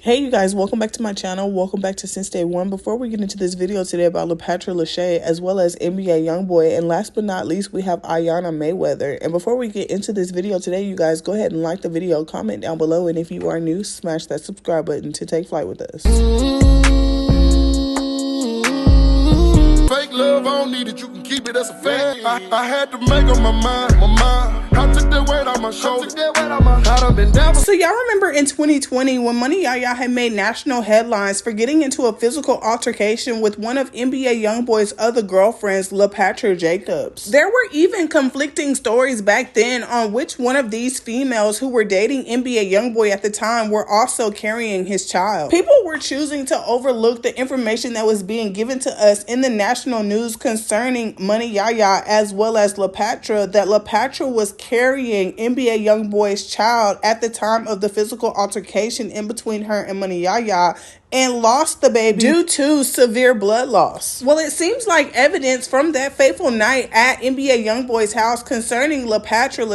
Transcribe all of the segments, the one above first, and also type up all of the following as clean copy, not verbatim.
Hey you guys, welcome back to my channel. Welcome back to Since Day One. Before we get into this video today about Lapattra as well as NBA Youngboy, and last but not least, we have Ayana Mayweather. And before we get into this video today, you guys go ahead and like the video, comment down below, and if you are new, smash that subscribe button to take flight with us. Fake love, I don't need it, you can keep it, that's a fact. I had to make up my mind. I took that weight on my shoulder. I done been down. So y'all remember in 2020 when Money Yaya had made national headlines for getting into a physical altercation with one of NBA Youngboy's other girlfriends, Lapattra Jacobs. There were even conflicting stories back then on which one of these females who were dating NBA Youngboy at the time were also carrying his child. People were choosing to overlook the information that was being given to us in the national news concerning Money Yaya as well as Lapattra, that Lapattra was carrying NBA Youngboy's child at the time of the physical altercation in between her and Money Yaya, and lost the baby due to severe blood loss. Well, it seems like evidence from that fateful night at NBA Youngboy's house concerning Lapattra,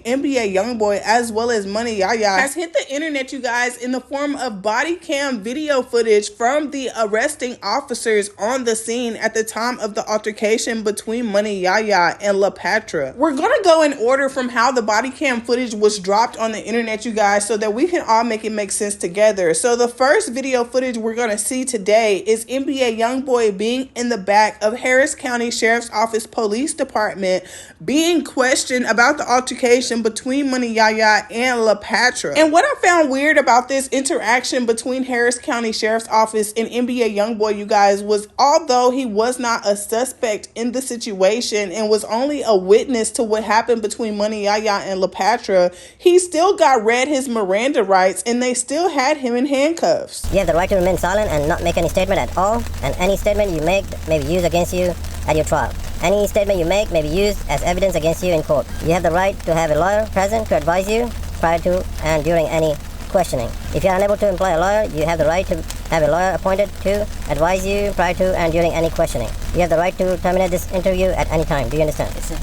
NBA Youngboy, as well as Money Yaya has hit the internet, you guys, in the form of body cam video footage from the arresting officers on the scene at the time of the altercation between Money Yaya and Lapattra. We're gonna go in order from how the body cam footage was dropped on the internet, you guys, so that we can all make it make sense together. So the first video footage we're going to see today is NBA Youngboy being in the back of Harris County Sheriff's Office Police Department being questioned about the altercation between Money Yaya and Lapattra. And what I found weird about this interaction between Harris County Sheriff's Office and NBA Youngboy, you guys, was although he was not a suspect in the situation and was only a witness to what happened between Money Yaya and Lapattra, he still got read his Miranda rights and they still had him in handcuffs. You have the right to remain silent and not make any statement at all, and any statement you make may be used against you at your trial. Any statement you make may be used as evidence against you in court. You have the right to have a lawyer present to advise you prior to and during any questioning. If you are unable to employ a lawyer, you have the right to have a lawyer appointed to advise you prior to and during any questioning. You have the right to terminate this interview at any time. Do you understand? Yes, sir.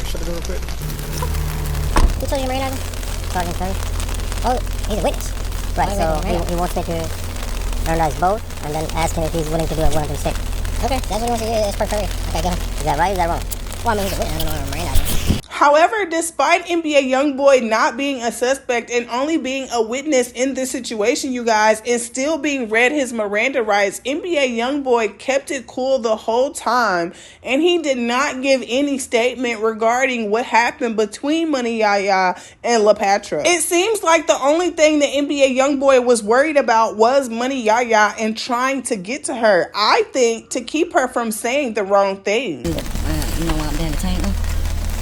Shut the door real quick. Who told you Miranda? Sergeant Clem. Oh, he's a witness. Right, so he wants me to Mirandaize both and then ask him if he's willing to do one of them statements. Okay, that's what he wants to do. It's perfect. Okay, go ahead. Is that right? Is that wrong? Well, I mean, he's a witness. I don't know what Mirandaize is. However, despite NBA Youngboy not being a suspect and only being a witness in this situation, you guys, and still being read his Miranda rights, NBA Youngboy kept it cool the whole time, and he did not give any statement regarding what happened between Money Yaya and Lapattra. It seems like the only thing that NBA Youngboy was worried about was Money Yaya and trying to get to her. I think to keep her from saying the wrong thing. You know why I'm being detained though?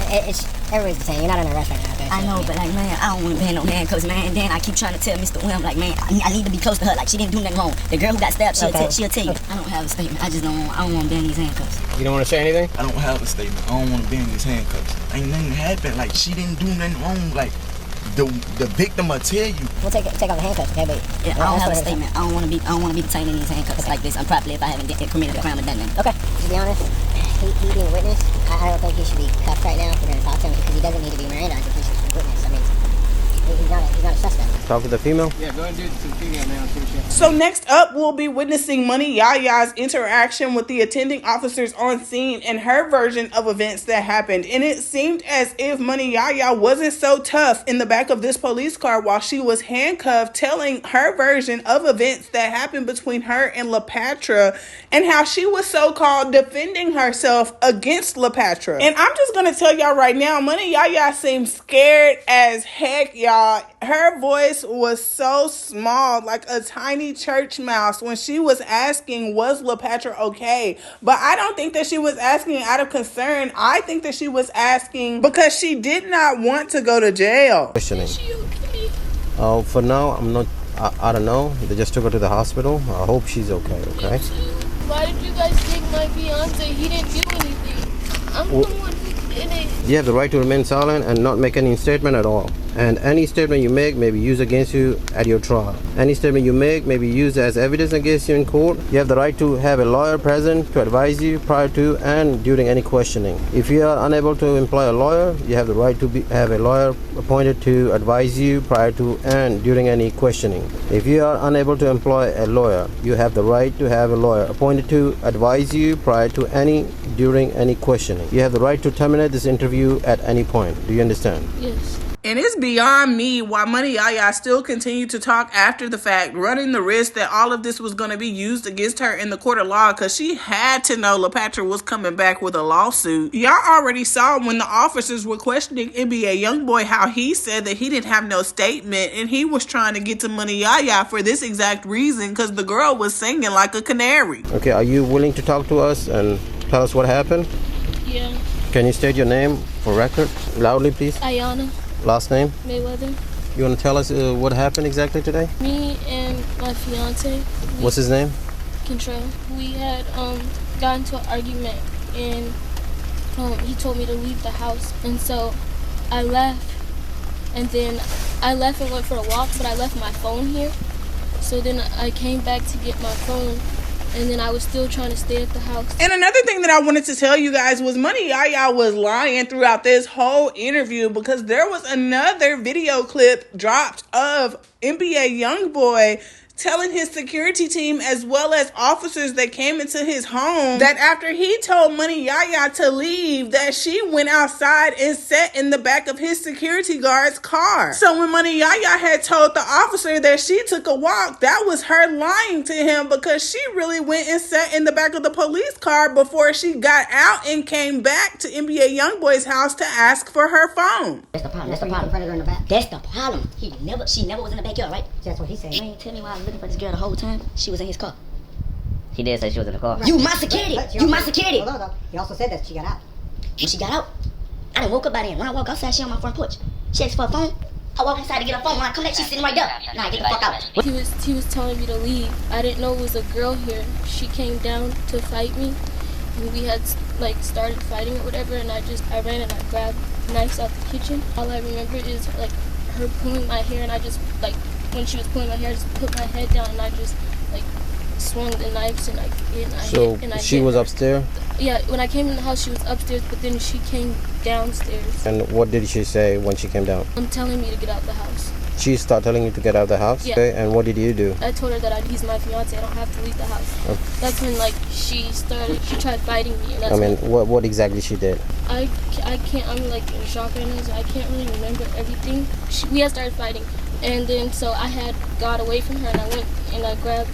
It's everybody's detained. You're not in a rush right now, okay? I know, but like, man, I don't want to be in no handcuffs, man. And then I keep trying to tell Mr. Wim, like, man, I need to be close to her. Like, she didn't do nothing wrong. The girl who got stabbed, she'll tell you. I don't have a statement. I don't want to be in these handcuffs. You don't want to say anything? I don't have a statement. I don't want to be in these handcuffs. Ain't nothing happened. Like, she didn't do nothing wrong. Like, the victim will tell you. We'll take off the handcuffs, okay? But yeah, I don't have a statement. I don't want to be detained in these handcuffs like this. I'm probably if I haven't committed a crime or done nothing. Okay. To be honest, he being a witness, I don't think he should be cuffed right now if we're going to talk to him because he doesn't need to be Mirandized if he's just a witness. I mean, he's not a suspect. Talk to the female? Yeah, go ahead and do it to the female now. So next up, we'll be witnessing Money Yaya's interaction with the attending officers on scene and her version of events that happened. And it seemed as if Money Yaya wasn't so tough in the back of this police car while she was handcuffed, telling her version of events that happened between her and Lapattra and how she was so-called defending herself against Lapattra. And I'm just going to tell y'all right now, Money Yaya seems scared as heck, y'all. Her voice was so small, like a tiny church mouse, when she was asking, was Lapattra okay? But I don't think that she was asking out of concern. I think that she was asking because she did not want to go to jail. Questioning. For now, I don't know. They just took her to the hospital. I hope she's okay, okay? Why did you guys take my fiance? He didn't do anything. I'm the one who did it. You have the right to remain silent and not make any statement at all. And any statement you make may be used against you at your trial. Any statement you make may be used as evidence against you in court. You have the right to have a lawyer present to advise you prior to and during any questioning. If you are unable to employ a lawyer, you have the right to have a lawyer appointed to advise you prior to and during any questioning. If you are unable to employ a lawyer, you have the right to have a lawyer appointed to advise you prior to and during any questioning. You have the right to terminate this interview at any point. Do you understand? Yes. And it's beyond me why Money Yaya still continued to talk after the fact, running the risk that all of this was going to be used against her in the court of law, because she had to know Lapattra was coming back with a lawsuit. Y'all already saw when the officers were questioning NBA Youngboy how he said that he didn't have no statement and he was trying to get to Money Yaya for this exact reason, because the girl was singing like a canary. Okay, are you willing to talk to us and tell us what happened? Yeah. Can you state your name for record? Loudly, please. Ayana Last name? Mayweather. You want to tell us what happened exactly today? Me and my fiance. What's his name? Control. We had got into an argument, and he told me to leave the house, and so I left. And then I left and went for a walk, but I left my phone here. So then I came back to get my phone, and then I was still trying to stay at the house. And another thing that I wanted to tell you guys was Money Yaya was lying throughout this whole interview, because there was another video clip dropped of NBA Youngboy telling his security team as well as officers that came into his home that after he told Money Yaya to leave, that she went outside and sat in the back of his security guard's car. So when Money Yaya had told the officer that she took a walk, that was her lying to him, because she really went and sat in the back of the police car before she got out and came back to NBA Youngboy's house to ask for her phone. That's the problem. That's the problem. That's the problem. She never was in the backyard, right? That's what he said. Man, tell me why I was looking for this girl the whole time. She was in his car. He did say she was in the car. You my security. You my security. Hold on, he also said that she got out. When she got out, I done woke up by then. When I walk outside, she on my front porch. She asked for a phone. I walk inside to get her phone. When I come back, she's sitting right there. Nah, get the fuck out. He was telling me to leave. I didn't know it was a girl here. She came down to fight me, and we had started fighting or whatever. And I ran and I grabbed knives out the kitchen. All I remember is her pulling my hair, and I just when she was pulling my hair, I just put my head down and I just swung the knives and I hit. She was upstairs? Yeah, when I came in the house, she was upstairs, but then she came downstairs. And what did she say when she came down? Telling me to get out the house. She started telling you to get out of the house? Yeah. Okay, and what did you do? I told her that he's my fiance. I don't have to leave the house. Okay. That's when she tried fighting me. And that's what exactly she did? I can't, I'm in shock right now, so I can't really remember everything. We had started fighting, and then so I had got away from her, and I went and I grabbed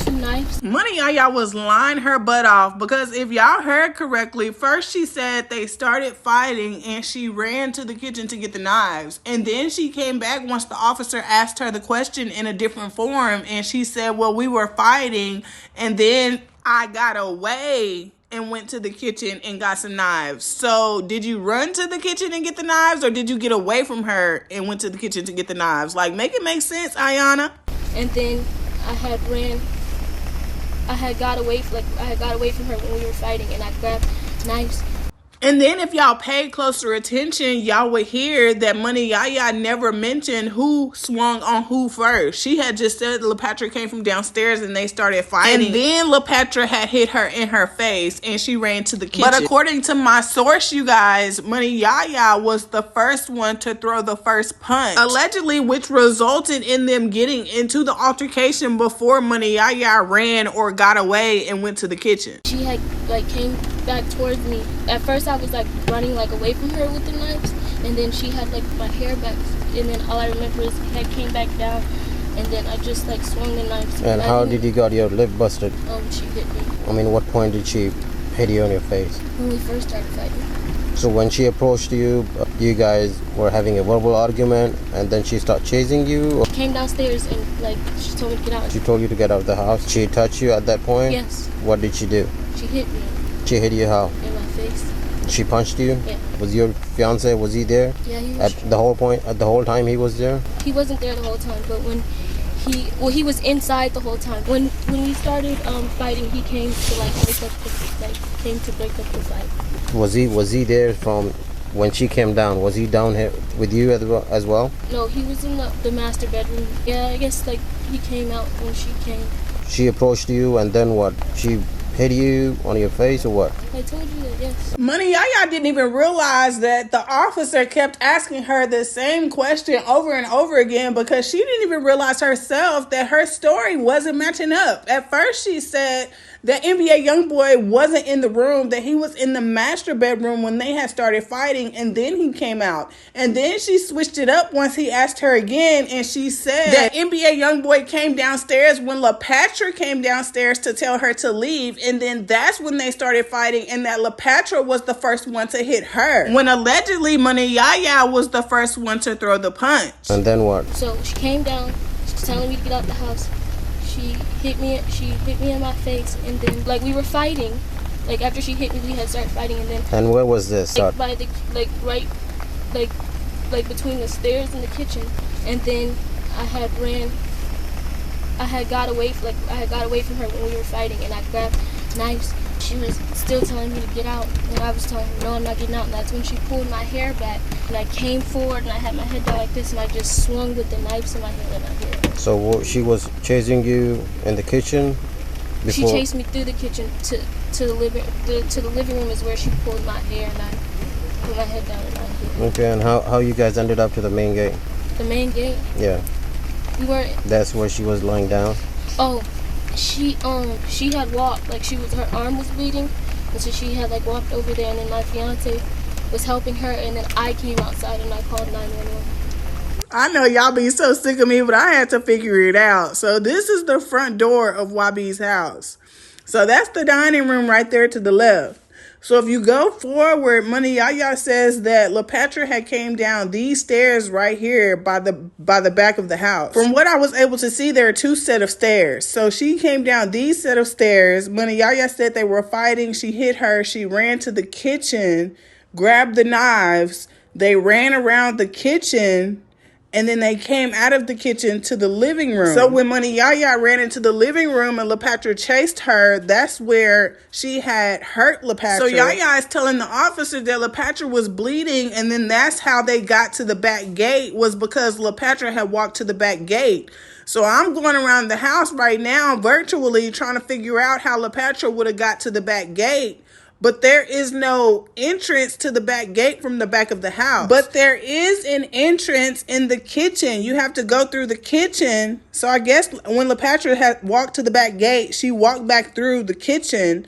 2 knives. Money Yaya was lying her butt off, because if y'all heard correctly, first she said they started fighting and she ran to the kitchen to get the knives, and then she came back once the officer asked her the question in a different form, and she said, well, we were fighting and then I got away and went to the kitchen and got some knives. So did you run to the kitchen and get the knives, or did you get away from her and went to the kitchen to get the knives? Make it make sense, Ayana. And then I had got away from her when we were fighting, and I grabbed knives. And then if y'all paid closer attention, y'all would hear that Money Yaya never mentioned who swung on who first. She had just said Lapattra came from downstairs and they started fighting. And then Lapattra had hit her in her face and she ran to the kitchen. But according to my source, you guys, Money Yaya was the first one to throw the first punch, allegedly, which resulted in them getting into the altercation before Money Yaya ran or got away and went to the kitchen. She had came back towards me. At first I was running away from her with the knives, and then she had my hair back, and then all I remember is I came back down, and then I just swung the knives. And how did you got your lip busted? She hit me. What point did she hit you on your face? When we first started fighting. So when she approached you, you guys were having a verbal argument, and then she started chasing you? She came downstairs and she told me to get out. She told you to get out of the house? She touched you at that point? Yes. What did she do? She hit me. She hit you how? In my face. She punched you? Yeah. Was your fiance, was he there? Yeah, he was. At the whole time he was there? He wasn't there the whole time, but when he was inside the whole time. When we started fighting, he came to break up the fight. Was he there from when she came down, was he down here with you as well? No, he was in the master bedroom. Yeah, I guess like he came out when she came. She approached you, and then what? She hit you on your face, or what? I told you that, yes. Money Yaya didn't even realize that the officer kept asking her the same question over and over again, because she didn't even realize herself that her story wasn't matching up. At first she said that NBA Youngboy wasn't in the room, that he was in the master bedroom when they had started fighting, and then he came out. And then she switched it up once he asked her again, and she said that NBA Youngboy came downstairs when Lapattra came downstairs to tell her to leave, and then that's when they started fighting, and that Lapattra was the first one to hit her, when allegedly Money Yaya was the first one to throw the punch. And then what? So she came down, she was telling me to get out the house. She hit me in my face, and then like we were fighting. Like after she hit me, we had started fighting, and then. And where was this? Like by the like between the stairs and the kitchen, and then I had got away from her when we were fighting, and I grabbed knives. She was still telling me to get out, and I was telling her, no, I'm not getting out. And that's when she pulled my hair back, and I came forward, and I had my head down like this, and I just swung with the knives in my hair, and I hit her. So she was chasing you in the kitchen? Before? She chased me through the kitchen to the living room is where she pulled my hair, and I put my head down, and I hit her. Okay, and how you guys ended up to the main gate? The main gate? Yeah. We weren't. That's where she was lying down? Oh. She had walked, like her arm was bleeding, and so she had like walked over there, and then my fiance was helping her, and then I came outside and I called 911. I know y'all be so sick of me, but I had to figure it out. So this is the front door of YB's house. So that's the dining room right there to the left. So if you go forward, Money Yaya says that Lapattra had came down these stairs right here by the back of the house. From what I was able to see, there are two set of stairs. So she came down these set of stairs. Money Yaya said they were fighting. She hit her. She ran to the kitchen, grabbed the knives. They ran around the kitchen, and then they came out of the kitchen to the living room. So when Money Yaya ran into the living room and Lapattra chased her, that's where she had hurt Lapattra. So Yaya is telling the officer that Lapattra was bleeding, and then that's how they got to the back gate, was because Lapattra had walked to the back gate. So I'm going around the house right now virtually trying to figure out how Lapattra would have got to the back gate. But there is no entrance to the back gate from the back of the house. But there is an entrance in the kitchen. You have to go through the kitchen. So I guess when Lapattra had walked to the back gate, she walked back through the kitchen.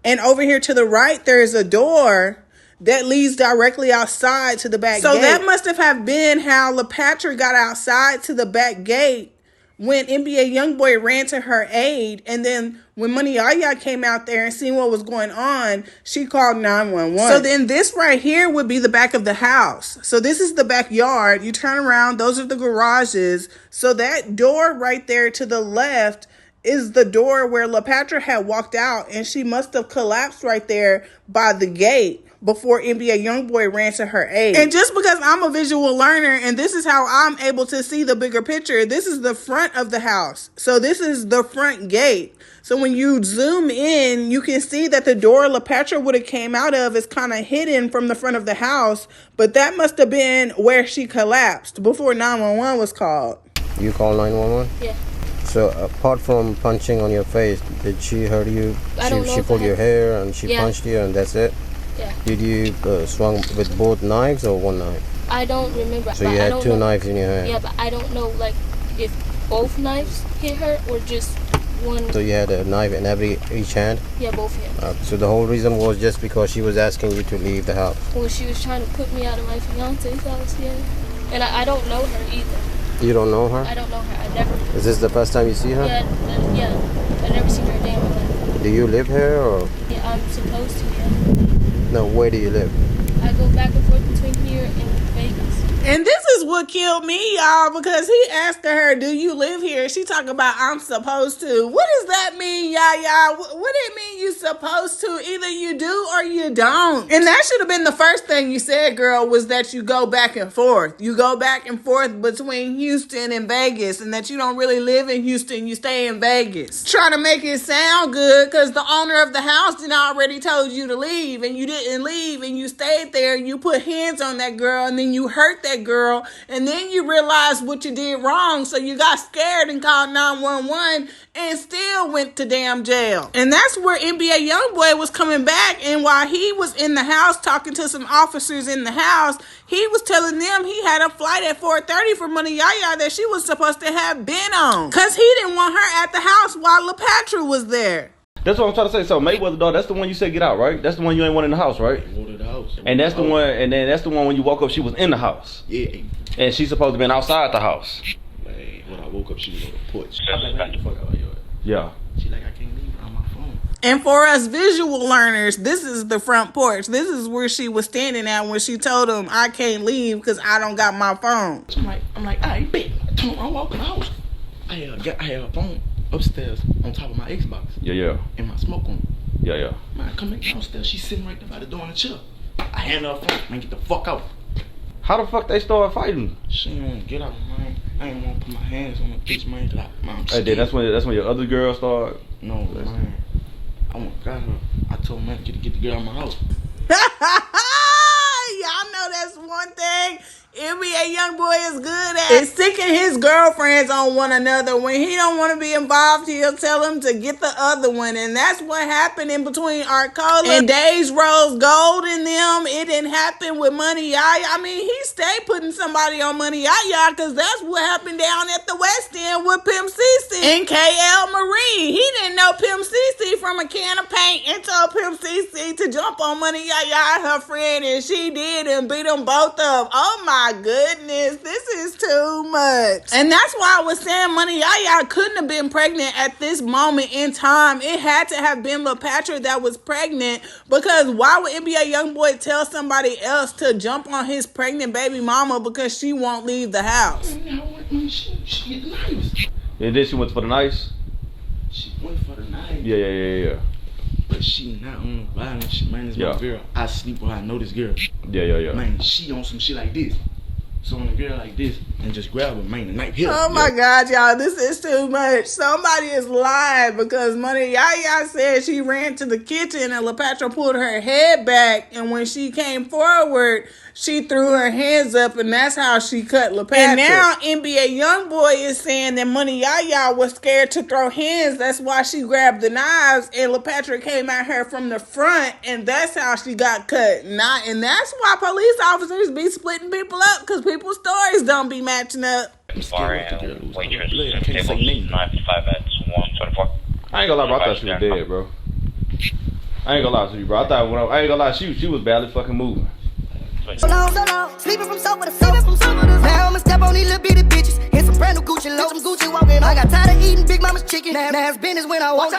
And over here to the right, there is a door that leads directly outside to the back gate. So that must have been how Lapattra got outside to the back gate when NBA Youngboy ran to her aid. And then when Money Yaya came out there and seen what was going on, she called 911. So then this right here would be the back of the house. So this is the backyard. You turn around, those are the garages. So that door right there to the left is the door where Lapattra had walked out, and she must have collapsed right there by the gate before NBA Youngboy ran to her aid. And just because I'm a visual learner and this is how I'm able to see the bigger picture, this is the front of the house. So this is the front gate. So when you zoom in, you can see that the door Lapattra would have came out of is kind of hidden from the front of the house, but that must have been where she collapsed before 911 was called. You called 911? Yeah. So apart from punching on your face, did she hurt you? She pulled your hair and she punched you, and that's it? Yeah. Did you swung with both knives or one knife? I don't remember. So you had two knives in your hand? Yeah, but I don't know like if both knives hit her or just one. So you had a knife in each hand? Yeah, both hands. So the whole reason was just because she was asking you to leave the house? Well, she was trying to put me out of my fiance's house, yeah. And I don't know her either. You don't know her? I don't know her. I never. Is this the first time you see her? Yeah. I never seen her a day in my life. Do you live here or? Yeah, I'm supposed to, yeah. No, where do you live? I go back and forth between here and Vegas. And this is is what killed me, y'all, because he asked her, do you live here? She talking about, I'm supposed to. What does that mean, Yaya? What it mean you supposed to? Either you do or you don't. And that should have been the first thing you said, girl, was that you go back and forth. You go back and forth between Houston and Vegas, and that you don't really live in Houston, you stay in Vegas. Trying to make it sound good because the owner of the house did already told you to leave, and you didn't leave, and you stayed there, and you put hands on that girl, and then you hurt that girl, and then you realized what you did wrong, so you got scared and called 911 and still went to damn jail. And that's where NBA Youngboy was coming back, and while he was in the house talking to some officers in the house, he was telling them he had a flight at 4:30 for Money Yaya that she was supposed to have been on, because he didn't want her at the house while Lapattra was there. That's what I'm trying to say. So Mayweather dog, that's the one you said get out, right? That's the one you ain't want in the house, right? Go to the house. And that's the one, and then that's the one when you woke up, she was in the house. Yeah. And she's supposed to been outside the house. Man, when I woke up, she was on the porch. Yeah. She like, I can't leave on my phone. And for us visual learners, this is the front porch. This is where she was standing at when she told him, I can't leave because I don't got my phone. I'm like, all right, bitch. I'm walking the house. I had a phone upstairs on top of my Xbox. Yeah. And my smoke on. Yeah. Man, I come back downstairs. She's sitting right there by the door in the chair. I hand her a phone. Man, get the fuck out. How the fuck they started fighting? She ain't want to get out, man. I ain't want to put my hands on the bitch, man. I'm Hey, then that's when your other girl started. No, man. I want to got her. I told man to get the girl out of my house. Y'all know that's one thing NBA Youngboy is good at. It's sticking his girlfriends on one another. When he don't want to be involved, he'll tell them to get the other one. And that's what happened in between Arcola and Days Rose Gold and them. It didn't happen with Money Yaya. I mean, he stayed putting somebody on Money Yaya because that's what happened down at the West End with Pimp CC and KL Marie. He didn't know Pimp CC from a can of paint and told Pimp CC to jump on Money Yaya, her friend, and she did and beat them both up. Oh my goodness, this is too much. And that's why I was saying Money Yaya couldn't have been pregnant at this moment in time. It had to have been Lapattra that was pregnant, because why would NBA Youngboy tell somebody else to jump on his pregnant baby mama because she won't leave the house? She get the knives. And then she went for the knives? She went for the knives. Yeah. But she not on no violence shit, man. This my girl. I sleep with her. I know this girl. Yeah. Man, she on some shit like this. So on a girl like this and just grab her, man, the knife hit her. Oh my God, y'all, this is too much. Somebody is lying, because Money Yaya said she ran to the kitchen and Lapattra pulled her head back, and when she came forward, she threw her hands up, and that's how she cut Lapattra. And now NBA Youngboy is saying that Money Yaya was scared to throw hands. That's why she grabbed the knives, and Lapattra came at her from the front, and that's how she got cut. And that's why police officers be splitting people up, because people's stories don't be matching up. Bar and waitress, table 95 at 124. I ain't gonna lie, bro. I thought she was dead, bro. I ain't gonna lie to you, bro. I ain't gonna lie, she was barely fucking moving. So long, sleeping from sofa to sofa. Now I'ma step on these little bitty bitches in some brand new Gucci low, some Gucci walking. I got tired of eating Big Mama's chicken. Now it's business when I walk.